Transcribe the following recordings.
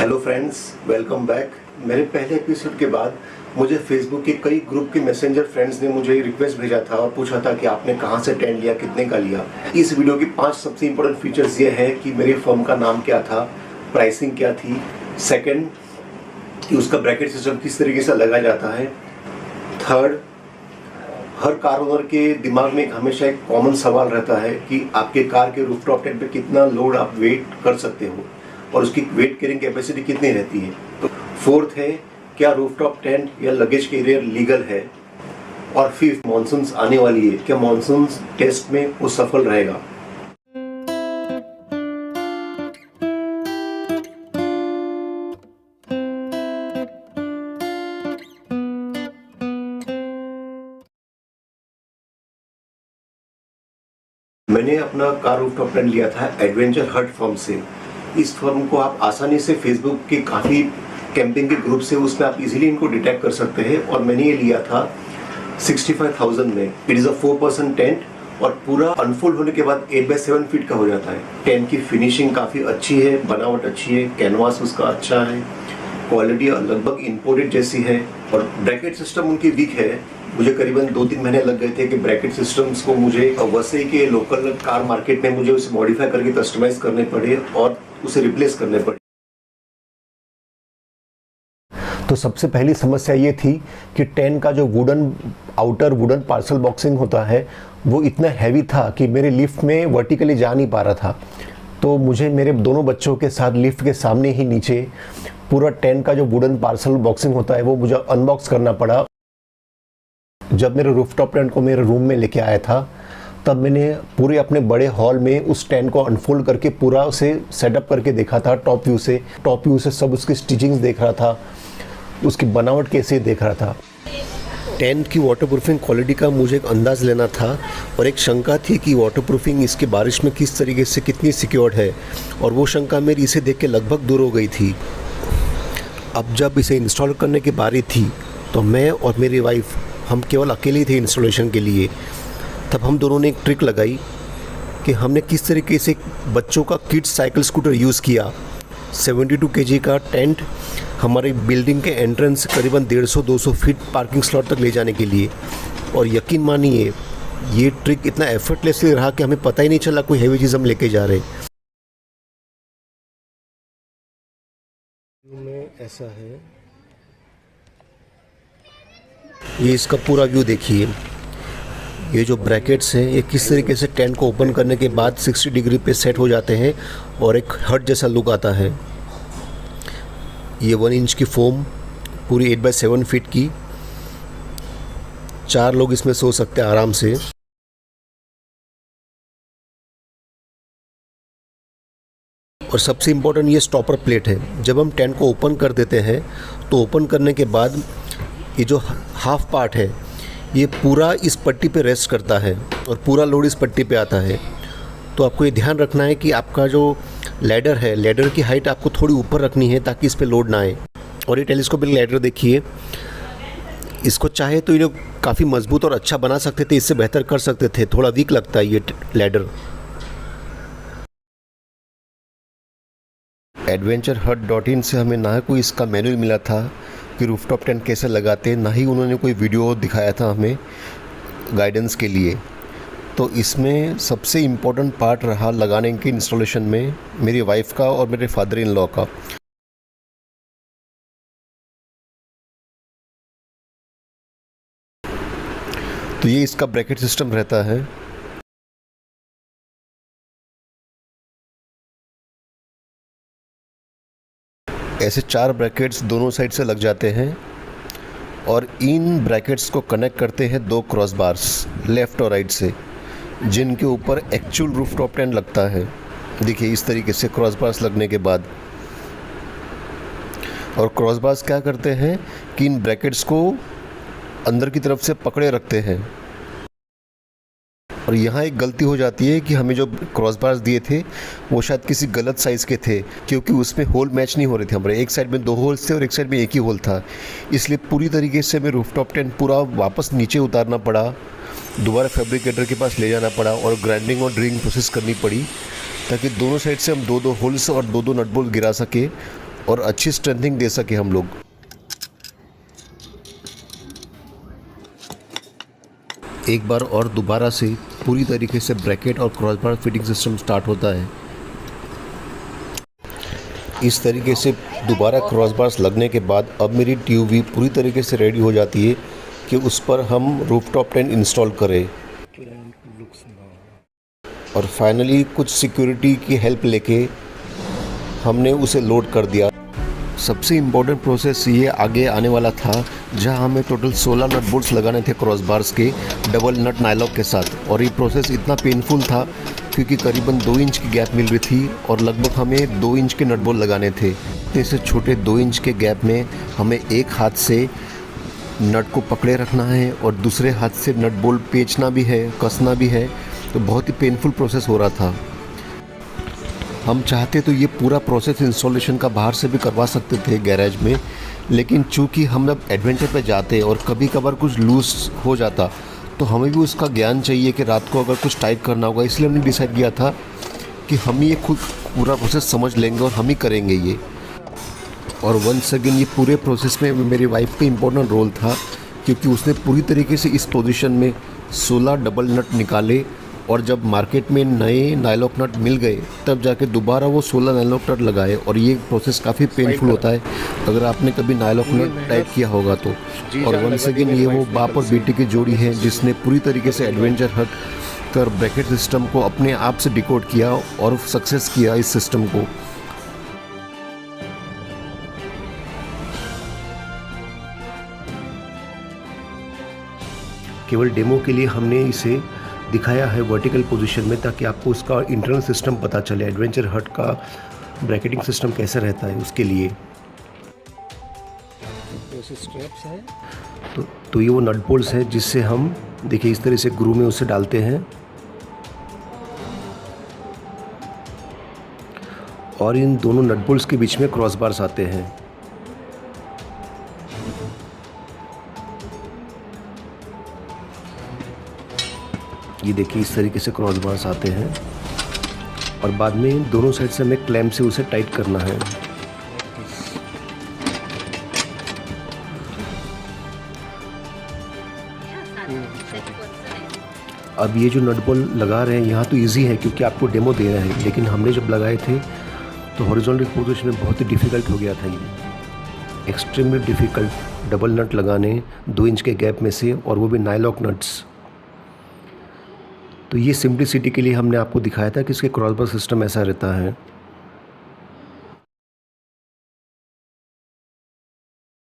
Hello friends, welcome back. मेरे पहले episode के बाद मुझे फेसबुक के कई ग्रुप के मैसेंजर फ्रेंड्स ने मुझे रिक्वेस्ट भेजा था और पूछा था कि आपने कहाँ से टेंट लिया, कितने का लिया। इस वीडियो की 5 सबसे इंपॉर्टेंट फीचर्स ये है कि मेरी फर्म का नाम क्या था, प्राइसिंग क्या थी, सेकंड कि उसका ब्रैकेट सिस्टम किस तरीके से लगाया जाता है, थर्ड हर कार ओनर के दिमाग में हमेशा एक कॉमन सवाल रहता है कि आपके कार के रूफटॉप टेंट पे कितना लोड आप वेट कर सकते हो और उसकी वेट कैरिंग कैपेसिटी कितनी रहती है। तो फोर्थ है क्या रूफटॉप टेंट या लगेज कैरियर लीगल है, और फिफ्थ मॉनसून्स आने वाली है, क्या मॉनसून्स टेस्ट में वो सफल रहेगा। मैंने अपना कार रूफटॉप टेंट लिया था एडवेंचर हट फर्म से। इस फर्म को आप आसानी से फेसबुक के काफ़ी कैंपिंग के ग्रुप से उसमें आप इजीली इनको डिटेक्ट कर सकते हैं, और मैंने ये लिया था 65,000 में। इट इज़ अ 4% टेंट और पूरा अनफोल्ड होने के बाद 8x7 फीट का हो जाता है। टेंट की फिनिशिंग काफ़ी अच्छी है, बनावट अच्छी है, कैनवास उसका अच्छा है, क्वालिटी लगभग इंपोर्टेड जैसी है, और ब्रैकेट सिस्टम उनकी वीक है। मुझे करीबन 2-3 महीने लग गए थे कि ब्रैकेट सिस्टम्स को मुझे वसई के लोकल कार मार्केट में मुझे उसे मॉडिफाई करके कस्टमाइज करने पड़े और उसे रिप्लेस करने पड़े। तो सबसे पहली समस्या ये थी कि टेंट का जो आउटर वुडन पार्सल बॉक्सिंग होता है वो इतना हैवी था कि मेरे लिफ्ट में वर्टिकली जा नहीं पा रहा था। तो मुझे मेरे दोनों बच्चों के साथ लिफ्ट के सामने ही नीचे पूरा टेंट का जो वुडन पार्सल बॉक्सिंग होता है वो मुझे अनबॉक्स करना पड़ा। जब मेरे रूफटॉप टेंट को मेरे रूम में लेके आया था तब मैंने पूरे अपने बड़े हॉल में उस टेंट को अनफोल्ड करके पूरा उसे सेटअप करके देखा था। टॉप व्यू से सब उसकी स्टिचिंग्स देख रहा था, उसकी बनावट कैसे देख रहा था। टेंट की वाटरप्रूफिंग क्वालिटी का मुझे एक अंदाज़ लेना था और एक शंका थी कि वाटरप्रूफिंग इसकी बारिश में किस तरीके से कितनी सिक्योर्ड है, और वो शंका मेरी इसे देख के लगभग दूर हो गई थी। अब जब इसे इंस्टॉल करने की बारी थी तो मैं और मेरी वाइफ हम केवल अकेले ही थे इंस्टॉलेशन के लिए। तब हम दोनों ने एक ट्रिक लगाई कि हमने किस तरीके से बच्चों का किड्स साइकिल स्कूटर यूज़ किया। 72 kg का टेंट हमारे बिल्डिंग के एंट्रेंस से करीबन 150-200 फीट पार्किंग स्लॉट तक ले जाने के लिए, और यकीन मानिए ये ट्रिक इतना एफर्टलेसली रहा कि हमें पता ही नहीं चला कोई हैवी चीज़ हम लेके जा रहे। में ऐसा है, ये इसका पूरा व्यू देखिए। ये जो ब्रैकेट्स हैं ये किस तरीके से टेंट को ओपन करने के बाद 60 डिग्री पे सेट हो जाते हैं और एक हट जैसा लुक आता है। ये 1 इंच की फोम पूरी 8x7 फीट की, 4 लोग इसमें सो सकते हैं आराम से। और सबसे इम्पोर्टेंट ये स्टॉपर प्लेट है। जब हम टेंट को ओपन कर देते हैं तो ओपन करने के बाद ये जो हाफ पार्ट है ये पूरा इस पट्टी पे रेस्ट करता है और पूरा लोड इस पट्टी पे आता है। तो आपको ये ध्यान रखना है कि आपका जो लैडर है, लैडर की हाइट आपको थोड़ी ऊपर रखनी है ताकि इस पे लोड ना आए। और ये टेलीस्कोपिक लैडर देखिए, इसको चाहे तो ये लोग काफ़ी मजबूत और अच्छा बना सकते थे, इससे बेहतर कर सकते थे। थोड़ा वीक लगता है ये लैडर। adventurehut.in से हमें ना कोई इसका मैनुअल मिला था कि रूफटॉप टेंट कैसे लगाते हैं, ना ही उन्होंने कोई वीडियो दिखाया था हमें गाइडेंस के लिए। तो इसमें सबसे इम्पोर्टेंट पार्ट रहा लगाने के इंस्टॉलेशन में मेरी वाइफ का और मेरे फादर इन लॉ का। तो ये इसका ब्रैकेट सिस्टम रहता है। ऐसे 4 ब्रैकेट्स दोनों साइड से लग जाते हैं और इन ब्रैकेट्स को कनेक्ट करते हैं 2 क्रॉस बार्स लेफ़्ट और राइट से, जिनके ऊपर एक्चुअल रूफटॉप टेंट लगता है। देखिए इस तरीके से क्रॉस बार्स लगने के बाद, और क्रॉस बार्स क्या करते हैं कि इन ब्रैकेट्स को अंदर की तरफ से पकड़े रखते हैं। और यहाँ एक गलती हो जाती है कि हमें जो क्रॉस बार्स दिए थे वो शायद किसी गलत साइज़ के थे, क्योंकि उसमें होल मैच नहीं हो रहे थे हमारे। एक साइड में 2 होल्स थे और एक साइड में एक ही होल था, इसलिए पूरी तरीके से हमें रूफटॉप टेंट पूरा वापस नीचे उतारना पड़ा, दोबारा फैब्रिकेटर के पास ले जाना पड़ा और ग्राइंडिंग और ड्रिलिंग प्रोसेस करनी पड़ी ताकि दोनों साइड से हम 2-2 होल्स और 2-2 नट बोल्ट गिरा सके और अच्छी स्ट्रेंथिंग दे सके हम लोग। एक बार और दोबारा से पूरी तरीके से ब्रैकेट और क्रॉसबार फिटिंग सिस्टम स्टार्ट होता है। इस तरीके से दोबारा क्रॉसबार्स लगने के बाद अब मेरी ट्यूब भी पूरी तरीके से रेडी हो जाती है कि उस पर हम रूफटॉप टेंट इंस्टॉल करें। और फाइनली कुछ सिक्योरिटी की हेल्प लेके हमने उसे लोड कर दिया। सबसे इम्पोर्टेंट प्रोसेस ये आगे आने वाला था, जहां हमें टोटल 16 नट बोल्ट्स लगाने थे क्रॉसबार्स के डबल नट नाइलॉक के साथ। और ये प्रोसेस इतना पेनफुल था क्योंकि करीबन 2 इंच की गैप मिल रही थी और लगभग हमें 2 इंच के नट बोल्ट लगाने थे। इस छोटे 2 इंच के गैप में हमें एक हाथ से नट को पकड़े रखना है और दूसरे हाथ से नट बोल्ट पेंचना भी है, कसना भी है। तो बहुत ही पेनफुल प्रोसेस हो रहा था। हम चाहते तो ये पूरा प्रोसेस इंस्टॉलेशन का बाहर से भी करवा सकते थे गैरेज में, लेकिन चूंकि हम अब एडवेंचर पे जाते और कभी कभार कुछ लूज हो जाता तो हमें भी उसका ज्ञान चाहिए कि रात को अगर कुछ टाइट करना होगा। इसलिए हमने डिसाइड किया था कि हम ये खुद पूरा प्रोसेस समझ लेंगे और हम ही करेंगे ये। और वंस अगेन ये पूरे प्रोसेस में मेरी वाइफ का इम्पोर्टेंट रोल था, क्योंकि उसने पूरी तरीके से इस पोजीशन में 16 डबल नट निकाले और जब मार्केट में नए नाइलॉक नट मिल गए तब जाके दोबारा वो 16 नाइलॉक नट लगाए। और ये प्रोसेस काफ़ी पेनफुल होता है अगर आपने कभी नाइलॉक नट टाइट किया होगा तो। और वंस अगेन ये वो बाप और बेटी की जोड़ी है जिसने पूरी तरीके से एडवेंचर हट कर ब्रैकेट सिस्टम को अपने आप से डिकोड किया और सक्सेस किया इस सिस्टम को। केवल डेमो के लिए हमने इसे दिखाया है वर्टिकल पोजीशन में, ताकि आपको उसका इंटरनल सिस्टम पता चले, एडवेंचर हट का ब्रैकेटिंग सिस्टम कैसे रहता है उसके लिए। स्ट्रैप्स है तो ये वो नट बोल्ट्स हैं जिससे हम देखिए इस तरह से ग्रू में उसे डालते हैं और इन दोनों नट बोल्ट्स के बीच में क्रॉस बार्स आते हैं। ये देखिए इस तरीके से क्रॉस बार्स आते हैं और बाद में दोनों साइड से हमें क्लैंप से उसे टाइट करना है। अब ये जो नट बोल्ट लगा रहे हैं यहाँ तो इजी है क्योंकि आपको डेमो दे रहे हैं, लेकिन हमने जब लगाए थे तो हॉरिजॉन्टल पोजीशन में बहुत ही डिफ़िकल्ट हो गया था। ये एक्सट्रीमली डिफ़िकल्ट डबल नट लगाने 2 इंच के गैप में से, और वो भी नाइलॉक नट्स। तो ये सिंप्लिसिटी के लिए हमने आपको दिखाया था कि इसके क्रॉसबार सिस्टम ऐसा रहता है।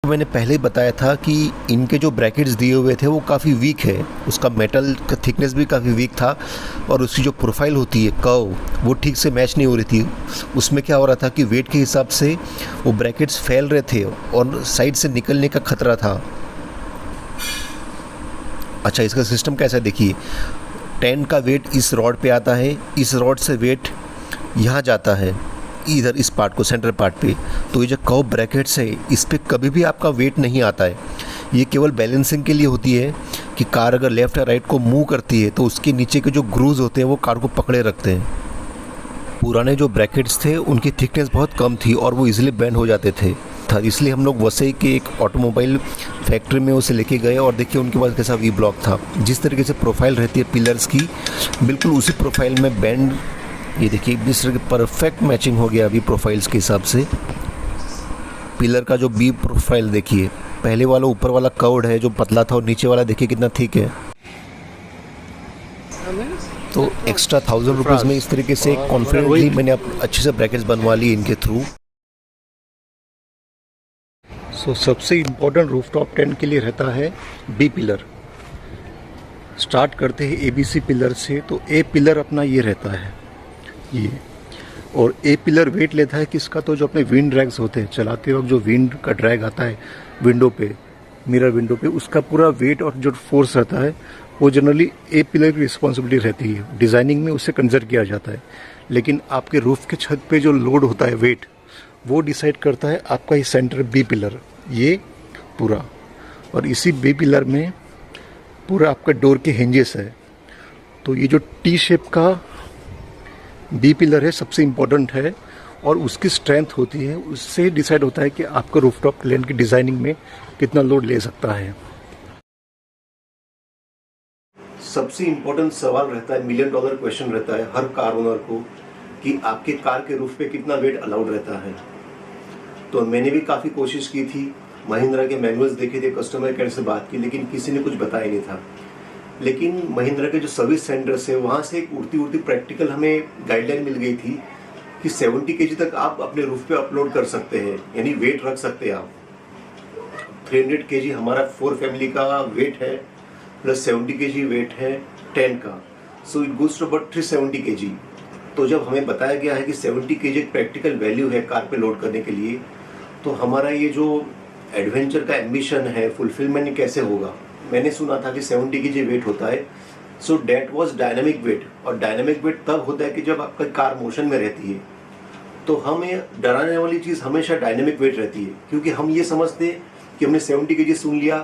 मैंने पहले ही बताया था कि इनके जो ब्रैकेट्स दिए हुए थे वो काफ़ी वीक है, उसका मेटल का थिकनेस भी काफ़ी वीक था और उसकी जो प्रोफाइल होती है कर्व वो ठीक से मैच नहीं हो रही थी। उसमें क्या हो रहा था कि वेट के हिसाब से वो ब्रैकेट्स फैल रहे थे और साइड से निकलने का खतरा था। अच्छा, इसका सिस्टम कैसा है देखिए, टेंट का वेट इस रॉड पे आता है, इस रॉड से वेट यहाँ जाता है इधर इस पार्ट को, सेंटर पार्ट पे। तो ये जो कर्व ब्रैकेट्स है इस पे कभी भी आपका वेट नहीं आता है। ये केवल बैलेंसिंग के लिए होती है कि कार अगर लेफ़्ट या राइट को मूव करती है तो उसके नीचे के जो ग्रूव्स होते हैं वो कार को पकड़े रखते हैं। पुराने जो ब्रैकेट्स थे उनकी थिकनेस बहुत कम थी और वो इजीली बेंड हो जाते थे, इसलिए हम लोग वसई के एक ऑटोमोबाइल फैक्ट्री में उसे लेके गए और देखिए उनके पास कैसा वी ब्लॉक था। जिस तरीके से प्रोफाइल रहती है पिलर्स की, बिल्कुल उसी प्रोफाइल में बेंड, ये देखिए इस तरह की परफेक्ट मैचिंग हो गया अभी प्रोफाइल्स के हिसाब से। पिलर का जो बी प्रोफाइल देखिए, पहले वाला ऊपर वाला कर्व्ड है जो पतला था और नीचे वाला देखिए कितना थिक है। तो एक्स्ट्रा 1000 रुपीज़ में इस तरीके से कॉन्फिडेंटली मैंने अच्छे से ब्रैकेट्स बनवा ली इनके थ्रू। सबसे इम्पोर्टेंट रूफटॉप टेंट के लिए रहता है बी पिलर। स्टार्ट करते हैं एबीसी पिलर से, तो ए पिलर अपना ये रहता है ये, और ए पिलर वेट लेता है किसका, तो जो अपने विंड ड्रैग्स होते हैं, चलाते वक्त जो विंड का ड्रैग आता है विंडो पे, मिरर विंडो पे, उसका पूरा वेट और जो फोर्स रहता है वो जनरली ए पिलर की रिस्पॉन्सिबिलिटी रहती है। डिज़ाइनिंग में उससे कंसिडर किया जाता है, लेकिन आपके रूफ के छत पे जो लोड होता है वेट, वो डिसाइड करता है आपका ये सेंटर बी पिलर, ये पूरा। और इसी बी पिलर में पूरा आपका डोर के हिंजेस है। तो ये जो टी शेप का बी पिलर है सबसे इम्पोर्टेंट है, और उसकी स्ट्रेंथ होती है, उससे डिसाइड होता है कि आपका रूफटॉप प्लेन की डिज़ाइनिंग में कितना लोड ले सकता है। सबसे इम्पोर्टेंट सवाल रहता है, $1 मिलियन क्वेश्चन रहता है हर कार ओनर को कि आपके कार के रूफ पे कितना वेट अलाउड रहता है। तो मैंने भी काफ़ी कोशिश की थी, महिंद्रा के मैनुअल्स देखे थे, कस्टमर केयर से बात की, लेकिन किसी ने कुछ बताया नहीं था। लेकिन महिंद्रा के जो सर्विस सेंटर्स है वहाँ से एक उड़ती प्रैक्टिकल हमें गाइडलाइन मिल गई थी कि 70 kg तक आप अपने रूफ पे अपलोड कर सकते हैं, यानी वेट रख सकते हैं आप। 300 kg हमारा 4 फैमिली का वेट है, प्लस 70 kg वेट है 10 का, so it goes to about 370 kg। तो जब हमें बताया गया है कि 70 kg एक प्रैक्टिकल वैल्यू है कार पे लोड करने के लिए, तो हमारा ये जो एडवेंचर का एम्बिशन है फुलफिलमेंट कैसे होगा। मैंने सुना था कि 70 kg वेट होता है, so that was dynamic weight, और डायनामिक वेट तब होता है कि जब आपका कार मोशन में रहती है। तो हमें डराने वाली चीज़ हमेशा डायनामिक वेट रहती है, क्योंकि हम ये समझते हैं कि हमने 70 kg सुन लिया,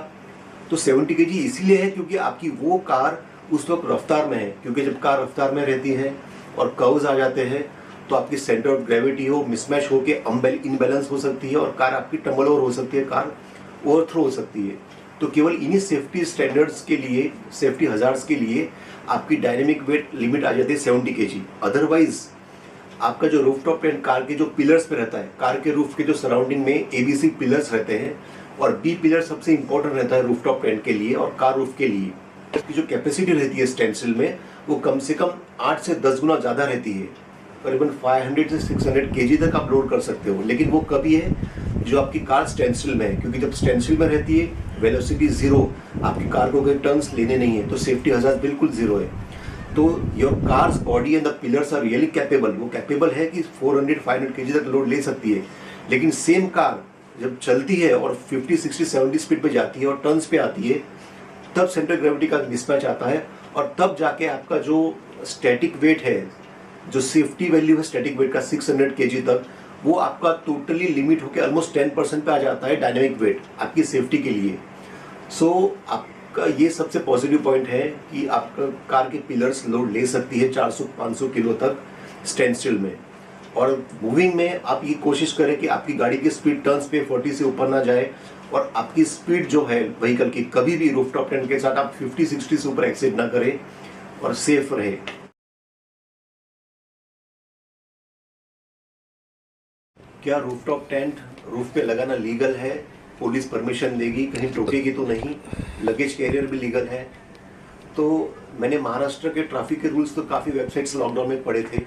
तो 70 kg इसलिए है क्योंकि आपकी वो कार उस वक्त रफ्तार में है, क्योंकि जब कार रफ्तार में रहती है और कर्व्स आ जाते हैं तो आपकी सेंटर ऑफ ग्रेविटी हो मिसमैच होके इनबैलेंस हो सकती है और कार आपकी टम्बल ओवर हो सकती है, कार ओवरथ्रो हो सकती है। तो केवल इन्हीं सेफ्टी स्टैंडर्ड्स के लिए, सेफ्टी हजार्ड्स के लिए आपकी डायनेमिक वेट लिमिट आ जाती है 70 kg। अदरवाइज आपका जो रूफटॉप टेंट कार के जो पिलर्स पे रहता है, कार के रूफ के जो सराउंडिंग में ABC पिलर्स रहते हैं, और B पिलर सबसे इंपॉर्टेंट रहता है रूफटॉप टेंट के लिए और कार रूफ के लिए। इसकी जो कैपेसिटी रहती है स्टेंसिल में, वो कम से कम 8 से 10 गुना ज़्यादा रहती है, करीबन 500 से 600 kg तक आप लोड कर सकते हो। लेकिन वो कभी है जो आपकी कार स्टेंसिल में है, क्योंकि जब स्टेंसिल में रहती है वेलोसिटी जीरो, आपकी कार को कोई टर्न्स लेने नहीं है, तो सेफ्टी हजार्ड बिल्कुल जीरो है। तो your car's body and the pillars are really capable, वो कैपेबल है कि 400-500 kg तक लोड ले सकती है। लेकिन सेम कार जब चलती है और 50, 60, 70 स्पीड पे जाती है और टर्न्स पे आती है, तब सेंटर ग्रेविटी का मिसमैच आता है, और तब जाके आपका जो स्टैटिक वेट है, जो सेफ्टी वैल्यू है स्टैटिक वेट का 600 kg तक, वो आपका टोटली लिमिट होकर ऑलमोस्ट 10% पे आ जाता है डायनेमिक वेट आपकी सेफ्टी के लिए। सो आपका ये सबसे पॉजिटिव पॉइंट है कि आपका कार के पिलर्स लोड ले सकती है 400-500 किलो तक स्टैंडस्टिल में। और मूविंग में आप ये कोशिश करें कि आपकी गाड़ी की स्पीड टर्न्स पे 40 से ऊपर ना जाए, और आपकी स्पीड जो है व्हीकल की कभी भी रूफटॉप टेंट के साथ आप 50-60 से ऊपर एक्सीड ना करें और सेफ रहे। क्या रूफटॉप टेंट रूफ पे लगाना लीगल है? पुलिस परमिशन देगी, कहीं टोकेगी तो नहीं? लगेज कैरियर भी लीगल है? तो मैंने महाराष्ट्र के ट्रैफिक के रूल्स तो काफ़ी वेबसाइट्स लॉकडाउन में पढ़े थे,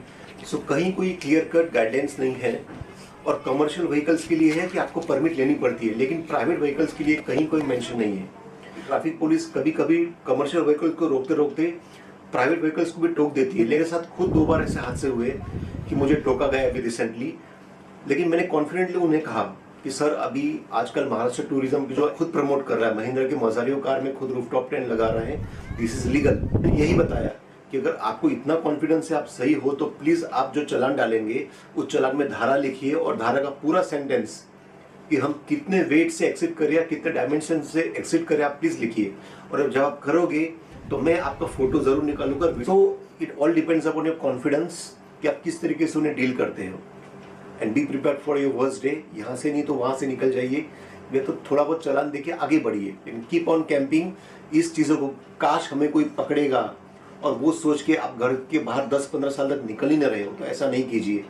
सो कहीं कोई क्लियर कट गाइडलाइंस नहीं है। और कमर्शियल व्हीकल्स के लिए है कि आपको परमिट लेनी पड़ती है, लेकिन प्राइवेट व्हीकल्स के लिए कहीं कोई मेंशन नहीं है। ट्रैफिक पुलिस कभी कभी कमर्शियल व्हीकल्स को रोकते रोकते प्राइवेट व्हीकल्स को भी टोक देती है। मेरे साथ खुद 2 बार ऐसे हादसे हुए कि मुझे टोका गया अभी रिसेंटली, लेकिन मैंने कॉन्फिडेंटली उन्हें कहा कि सर अभी आजकल महाराष्ट्र टूरिज्म की जो खुद प्रमोट कर रहा है, महिंद्रा के मजारियो कार में खुद रूफटॉप टेंट लगा रहे हैं, दिस इज लीगल। यही बताया कि अगर आपको इतना कॉन्फिडेंस है आप सही हो, तो प्लीज आप जो चालान डालेंगे उस चालान में धारा लिखिए, और धारा का पूरा सेंटेंस कि हम कितने वेट से एक्सिड करें या कितने डायमेंशन से एक्सिड करें आप प्लीज लिखिए। और जब आप करोगे तो मैं आपका फोटो जरूर निकालूंगा। So it all depends upon your confidence कि आप किस तरीके से उन्हें डील करते हो। And be prepared for your worst day. यहाँ से नहीं तो वहाँ से निकल जाइए, या तो थोड़ा बहुत चालान देखिए आगे बढ़िए, लेकिन कीप ऑन कैंपिंग। इस चीज़ों को काश हमें कोई पकड़ेगा और वो सोच के आप घर के बाहर 10-15 साल तक निकल ही ना रहे हो, तो ऐसा नहीं कीजिए।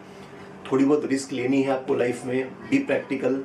थोड़ी बहुत रिस्क लेनी है आपको लाइफ में, बी प्रैक्टिकल।